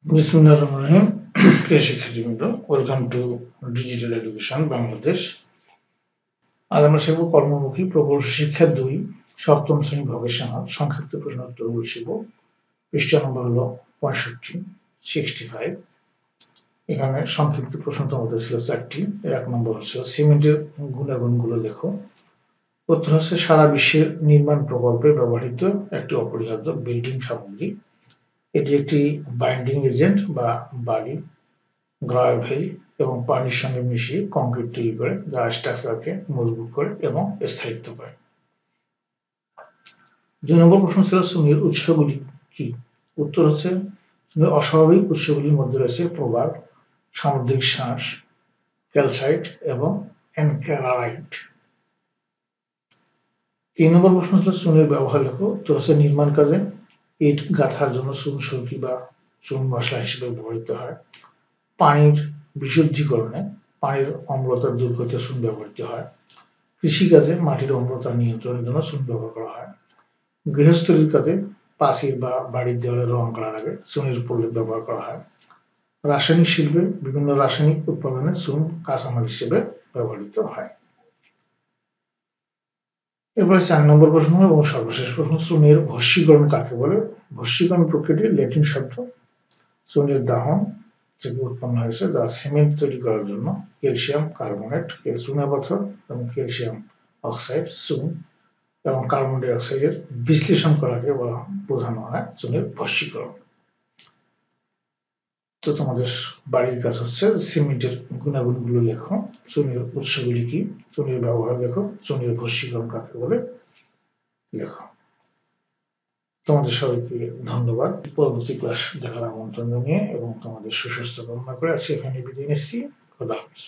বিসমিল্লাহির প্রিয় শিক্ষার্থীবৃন্দ, welcome to digital education Bangladesh. আজ আমরা শিখব কর্মমুখী প্রকৌশল শিক্ষা 2 সপ্তম শ্রেণী ভকেশনাল সংক্ষিপ্ত প্রশ্ন উত্তরগুলো শিখব। পৃষ্ঠা নম্বর হলো 65। এখানে সংক্ষিপ্ত প্রশ্ন তোমাদের ছিল 4টি। এক নম্বর হচ্ছে সিমেন্টের গুণাগুণগুলো লেখো। উত্তর হচ্ছে সারা বিশ্বের নির্মাণ প্রকল্পে ব্যবহৃত একটি অপরিহার্য বিল্ডিং সামগ্রী। এটি একটি বাইন্ডিং এজেন্ট বা বালি, গ্রাভেল এবং পানির সঙ্গে মিশিয়ে কংক্রিট তৈরি করে, যা স্ট্রাকচারকে মজবুত করে এবং স্থায়িত্ব করে। 2 নম্বর প্রশ্ন ছিল সুমির উৎসগুলি কি। উত্তর হচ্ছে সুমির অস্বাভাবিক উৎসগুলির মধ্যে রয়েছে প্রবাল, সামুদ্রিক শ্বাস, ক্যালসাইট এবং অ্যানকারাইট। 3 নম্বর প্রশ্ন ছিল চুনের ব্যবহার লেখো। উত্তর হচ্ছে নির্মাণ কাজে ইট গাঁথার জন্য চুন সুরকি বা চুন মশলা হিসেবে ব্যবহৃত হয়। পানির বিশুদ্ধীকরণে পানির অম্লতা দূর করতে চুন ব্যবহৃত হয়। কৃষিকাজে মাটির অম্লতা নিয়ন্ত্রণের জন্য চুন ব্যবহার করা হয়। গৃহস্থলীর কাজে প্রাচীর বা বাড়ির দেওয়ালে রং করার আগে চুনের প্রলেপ ব্যবহার করা হয়। রাসায়নিক শিল্পে বিভিন্ন রাসায়নিক উৎপাদনে চুন কাঁচামাল হিসেবে ব্যবহৃত হয়। এরপরে 4 নম্বর প্রশ্ন এবং সর্বশেষ প্রশ্ন, চুনের ভস্মীকরণ কাকে বলে। ভস্মীকরণ প্রক্রিয়াটি ল্যাটিন শব্দ চুনের দাহন থেকে উৎপন্ন হয়েছে, যা সিমেন্ট তৈরি করার জন্য ক্যালসিয়াম কার্বনেট, চুনাপাথর এবং ক্যালসিয়াম অক্সাইড, চুন এবং কার্বন ডাই অক্সাইডের বিশ্লেষণ করাকে বোঝানো হয় চুনের ভস্মীকরণ। তো তোমাদের বাড়ির কাজ হচ্ছে সিমেন্টের গুণাগুণগুলো লেখো, চুনের উৎসগুলি কি, চুনের ব্যবহার লেখো, চুনের ভস্মীকরণ কাকে বলে লেখো। তোমাদের সবাইকে ধন্যবাদ। পরবর্তী ক্লাস দেখার আমন্ত্রণ জানিয়ে এবং তোমাদের সুস্বাস্থ্য কামনা করে আজকে এখানে বিদায় নিচ্ছি। খোদা হাফেজ।